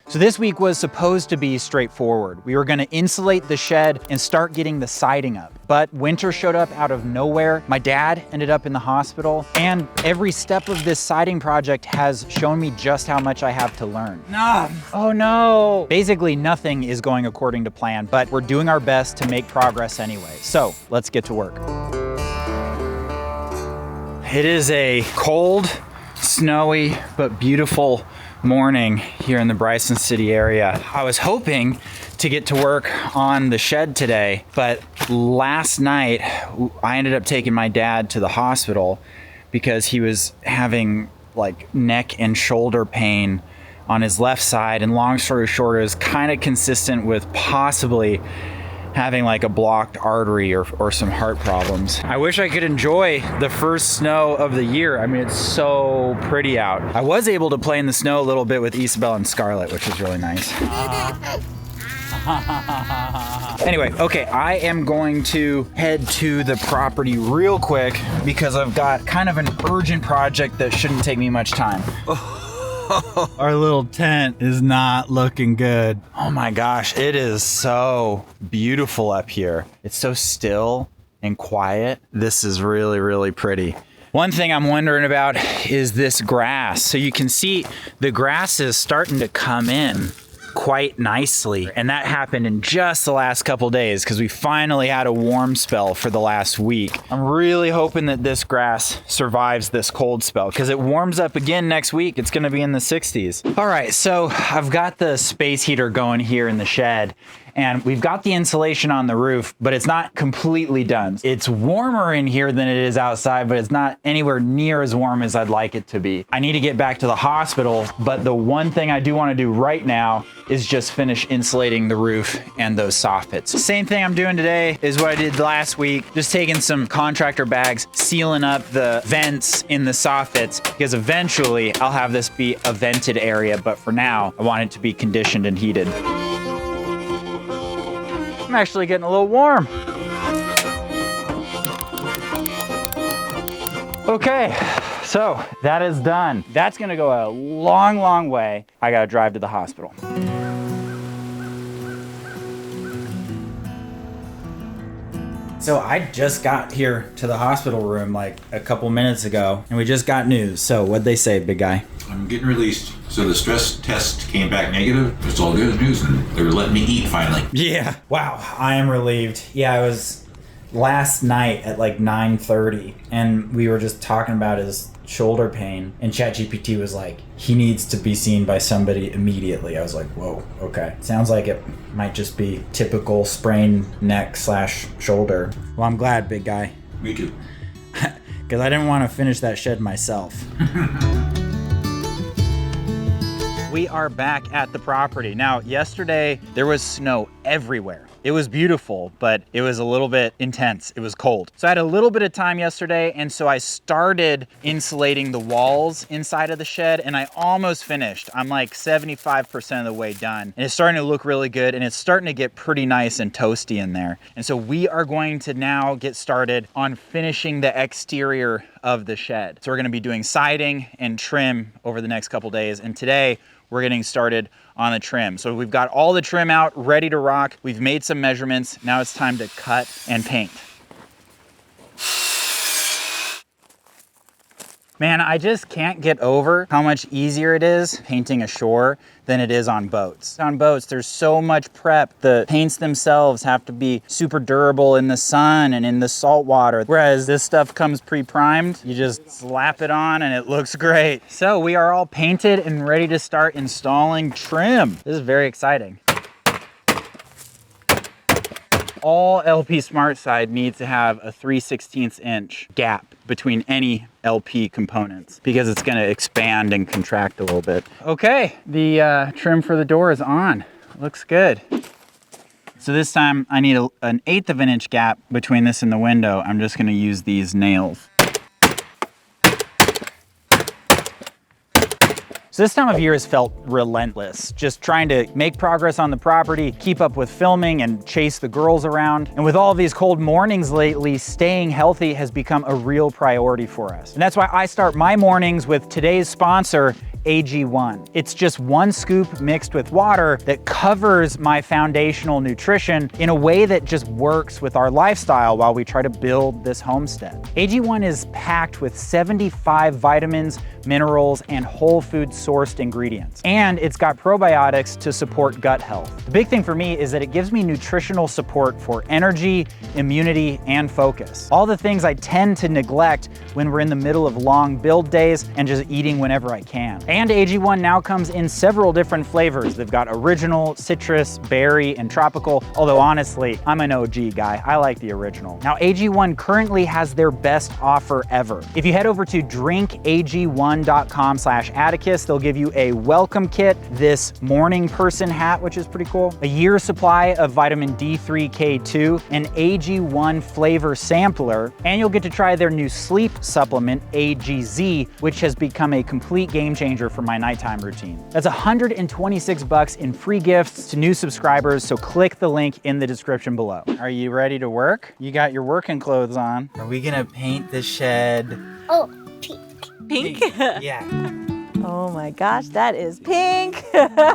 So this week was supposed to be straightforward. We were gonna insulate the shed and start getting the siding up. But winter showed up out of nowhere. My dad ended up in the hospital, and every step of this siding project has shown me just how much I have to learn. Oh no. Basically nothing is going according to plan, but we're doing our best to make progress anyway. So let's get to work. It is a cold, snowy, but beautiful morning here in the Bryson City area. I was hoping to get to work on the shed today, but last night I ended up taking my dad to the hospital because he was having like neck and shoulder pain on his left side, and long story short, it was kind of consistent with possibly having like a blocked artery or some heart problems. I wish I could enjoy the first snow of the year. I mean, it's so pretty out. I was able to play in the snow a little bit with Isabel and Scarlett, which was really nice. Anyway, okay, I am going to head to the property real quick because I've got kind of an urgent project that shouldn't take me much time. Our little tent is not looking good. Oh my gosh, it is so beautiful up here. It's so still and quiet. This is really, really pretty. One thing I'm wondering about is this grass. So you can see the grass is starting to come in quite nicely, and that happened in just the last couple days because we finally had a warm spell for the last week. I'm really hoping that this grass survives this cold spell because it warms up again next week. It's going to be in the 60s. All right, so I've got the space heater going here in the shed, and we've got the insulation on the roof, but it's not completely done. It's warmer in here than it is outside, but it's not anywhere near as warm as I'd like it to be. I need to get back to the hospital, but the one thing I do want to do right now is just finish insulating the roof and those soffits. Same thing I'm doing today is what I did last week, just taking some contractor bags, sealing up the vents in the soffits, because eventually I'll have this be a vented area, but for now, I want it to be conditioned and heated. I'm actually getting a little warm. Okay, so that is done. That's gonna go a long, long way. I gotta drive to the hospital. So I just got here to the hospital room like a couple minutes ago, and we just got news. So what'd they say, big guy? I'm getting released. So the stress test came back negative. It's all good news, and they were letting me eat finally. Yeah. Wow, I am relieved. Yeah, I was last night at like 9:30, and we were just talking about his shoulder pain, and ChatGPT was like, he needs to be seen by somebody immediately. I was like, whoa, okay. Sounds like it might just be typical sprained neck / shoulder. Well, I'm glad, big guy. Me too. Because I didn't want to finish that shed myself. We are back at the property. Now, yesterday, there was snow everywhere. It was beautiful, but it was a little bit intense. It was cold. So I had a little bit of time yesterday, and so I started insulating the walls inside of the shed, and I almost finished. I'm like 75% of the way done, and it's starting to look really good, and it's starting to get pretty nice and toasty in there. And so we are going to now get started on finishing the exterior of the shed. So we're gonna be doing siding and trim over the next couple days, and today, we're getting started on the trim. So we've got all the trim out, ready to rock. We've made some measurements. Now it's time to cut and paint. Man, I just can't get over how much easier it is painting ashore than it is on boats. On boats, there's so much prep. The paints themselves have to be super durable in the sun and in the salt water. Whereas this stuff comes pre-primed, you just slap it on and it looks great. So we are all painted and ready to start installing trim. This is very exciting. All LP SmartSide needs to have a 3/16 inch gap between any LP components because it's gonna expand and contract a little bit. Okay, the trim for the door is on. Looks good. So this time I need an 1/8 of an inch gap between this and the window. I'm just gonna use these nails. So this time of year has felt relentless, just trying to make progress on the property, keep up with filming and chase the girls around. And with all of these cold mornings lately, staying healthy has become a real priority for us. And that's why I start my mornings with today's sponsor, AG1. It's just 1 scoop mixed with water that covers my foundational nutrition in a way that just works with our lifestyle while we try to build this homestead. AG1 is packed with 75 vitamins, minerals, and whole food sourced ingredients. And it's got probiotics to support gut health. The big thing for me is that it gives me nutritional support for energy, immunity, and focus. All the things I tend to neglect when we're in the middle of long build days and just eating whenever I can. And AG1 now comes in several different flavors. They've got original, citrus, berry, and tropical, although honestly, I'm an OG guy. I like the original. Now, AG1 currently has their best offer ever. If you head over to drinkag1.com/Atticus, they'll give you a welcome kit, this morning person hat, which is pretty cool, a year's supply of vitamin D3K2, an AG1 flavor sampler, and you'll get to try their new sleep supplement, AGZ, which has become a complete game changer for my nighttime routine. That's $126 in free gifts to new subscribers, so click the link in the description below. Are you ready to work? You got your working clothes on. Are we gonna paint the shed? Oh, pink. Pink? Yeah. Oh my gosh, that is pink.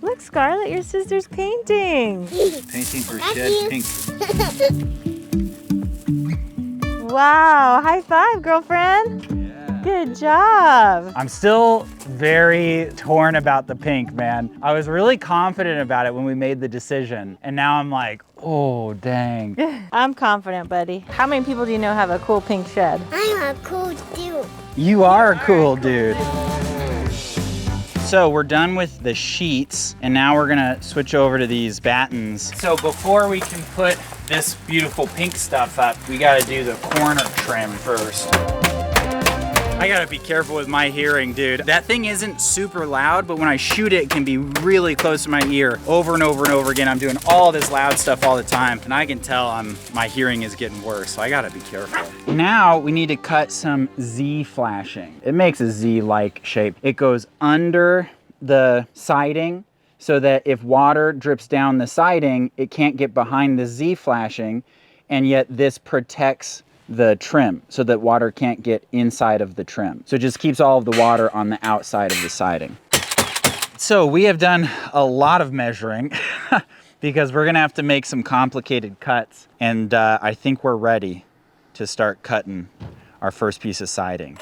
Look, Scarlett, your sister's painting. Painting for shed pink. Wow, high five, girlfriend. Yeah. Good job. I'm still very torn about the pink, man. I was really confident about it when we made the decision, and now I'm like, oh, dang. I'm confident, buddy. How many people do you know have a cool pink shed? I'm a cool dude. You are a cool dude. So we're done with the sheets, and now we're gonna switch over to these battens. So before we can put this beautiful pink stuff up, we gotta do the corner trim first. I gotta be careful with my hearing, dude. That thing isn't super loud, but when I shoot it, it can be really close to my ear over and over and over again. I'm doing all this loud stuff all the time, and I can tell my hearing is getting worse, so I gotta be careful. Now we need to cut some Z flashing. It makes a Z-like shape. It goes under the siding so that if water drips down the siding, it can't get behind the Z flashing, and yet this protects the trim so that water can't get inside of the trim. So it just keeps all of the water on the outside of the siding. So we have done a lot of measuring because we're gonna have to make some complicated cuts, and I think we're ready to start cutting our first piece of siding.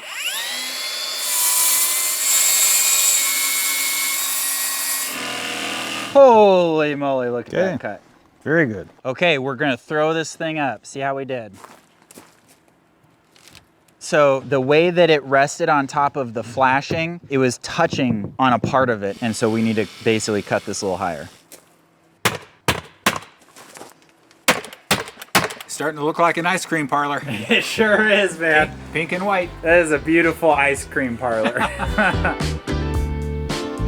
Holy moly, look at that cut. Very good. Okay, we're gonna throw this thing up, see how we did. So the way that it rested on top of the flashing, it was touching on a part of it, and so we need to basically cut this a little higher. Starting to look like an ice cream parlor. It sure is, man. Pink and white. That is a beautiful ice cream parlor.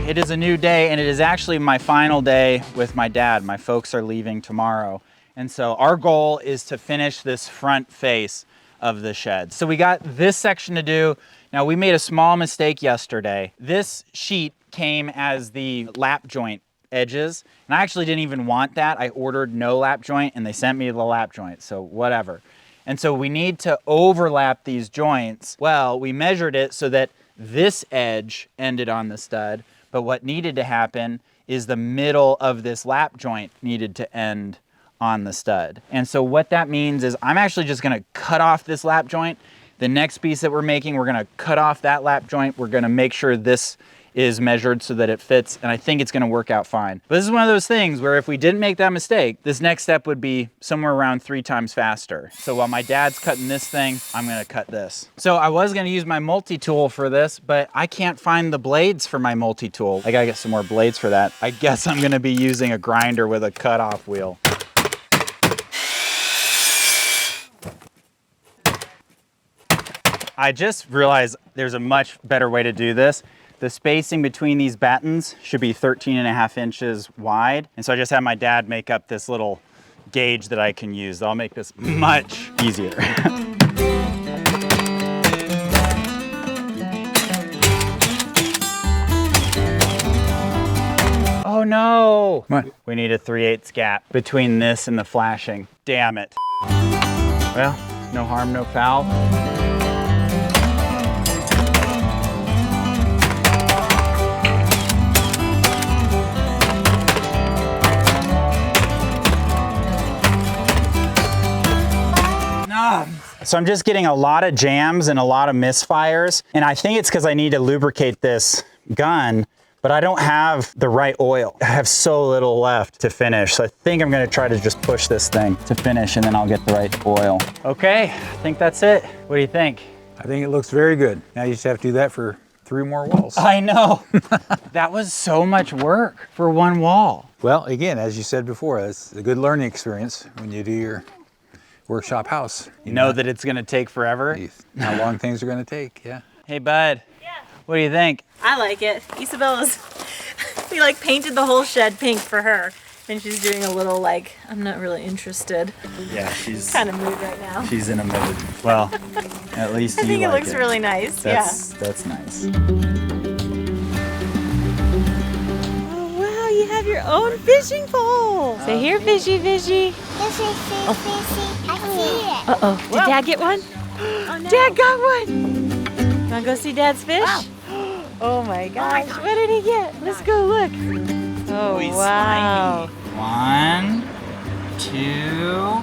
It is a new day, and it is actually my final day with my dad. My folks are leaving tomorrow, and so our goal is to finish this front face of the shed. So we got this section to do. Now we made a small mistake yesterday. This sheet came as the lap joint edges, and I actually didn't even want that. I ordered no lap joint and they sent me the lap joint, so whatever. And so we need to overlap these joints. Well, we measured it so that this edge ended on the stud, but what needed to happen is the middle of this lap joint needed to end on the stud. And so what that means is I'm actually just gonna cut off this lap joint. The next piece that we're making, we're gonna cut off that lap joint. We're gonna make sure this is measured so that it fits, and I think it's gonna work out fine. But this is one of those things where if we didn't make that mistake, this next step would be somewhere around 3 times faster. So while my dad's cutting this thing, I'm gonna cut this. So I was gonna use my multi-tool for this, but I can't find the blades for my multi-tool. I gotta get some more blades for that. I guess I'm gonna be using a grinder with a cutoff wheel. I just realized there's a much better way to do this. The spacing between these battens should be 13.5 inches wide. And so I just had my dad make up this little gauge that I can use. That'll make this much easier. Oh no! What? We need a 3/8 gap between this and the flashing. Damn it. Well, no harm, no foul. So I'm just getting a lot of jams and a lot of misfires. And I think it's because I need to lubricate this gun, but I don't have the right oil. I have so little left to finish. So I think I'm gonna try to just push this thing to finish and then I'll get the right oil. Okay, I think that's it. What do you think? I think it looks very good. Now you just have to do that for 3 more walls. I know. That was so much work for one wall. Well, again, as you said before, it's a good learning experience when you do your workshop house. You know that it's gonna take forever. How long things are gonna take, yeah. Hey bud, what do you think? I like it. Isabella's, we like painted the whole shed pink for her. And she's doing a little like, I'm not really interested Yeah, she's kind of mood right now. she's in a mood. Well, at least I you think it like looks really nice, That's nice. Oh wow, you have your own fishing pole. Say here, fishy, fishy. This is fishy. I see it. Uh-oh, did Dad get one? Oh, no. Dad got one. You wanna go see Dad's fish? Oh my gosh, what did he get? Let's go look. Oh, he's wow. 1, 2,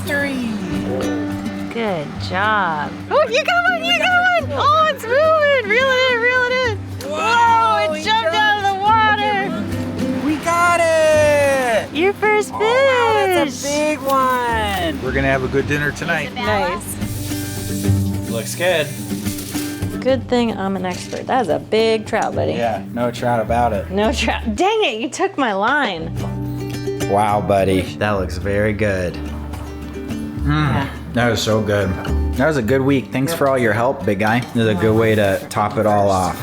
3. Good job. Oh, you got one, you got one. Oh, it's moving. Reel it in, reel it in. Whoa, it jumped out of the water. We got it! Your first fish. Wow, that's a big one. We're gonna have a good dinner tonight. Nice. Looks good. Good thing I'm an expert. That is a big trout, buddy. Yeah, no trout about it. No trout. Dang it, you took my line. Wow, buddy. That looks very good. That was so good. That was a good week. Thanks for all your help, big guy. This is a good way to top it all off.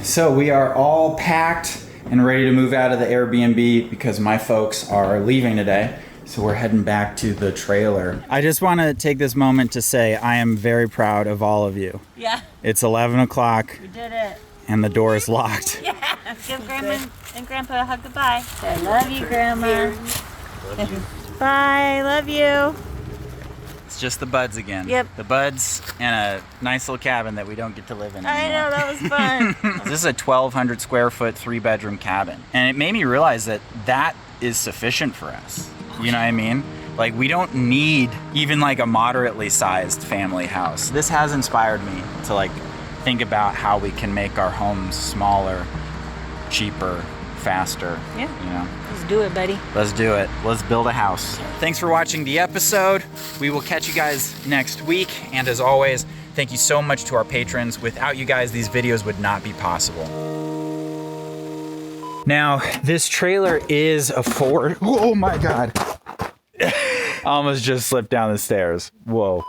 So we are all packed and ready to move out of the Airbnb because my folks are leaving today. So we're heading back to the trailer. I just want to take this moment to say I am very proud of all of you. Yeah, It's 11 o'clock we did it. and the door is locked. Yeah. Give Grandma and Grandpa a hug goodbye. I love you, Grandma. Bye, love you. It's just the buds again. Yep. The buds and a nice little cabin that we don't get to live in I anymore. know, that was fun. This is a 1,200 square foot, 3-bedroom cabin. And it made me realize that that is sufficient for us. You know what I mean? Like, we don't need even like a moderately sized family house. This has inspired me to like think about how we can make our homes smaller, cheaper, faster. Yeah. You know? Let's do it, buddy. Let's do it. Let's build a house. Thanks for watching the episode. We will catch you guys next week. And as always, thank you so much to our patrons. Without you guys, these videos would not be possible. Now, this trailer is a Ford. Oh my God. Almost just slipped down the stairs. Whoa.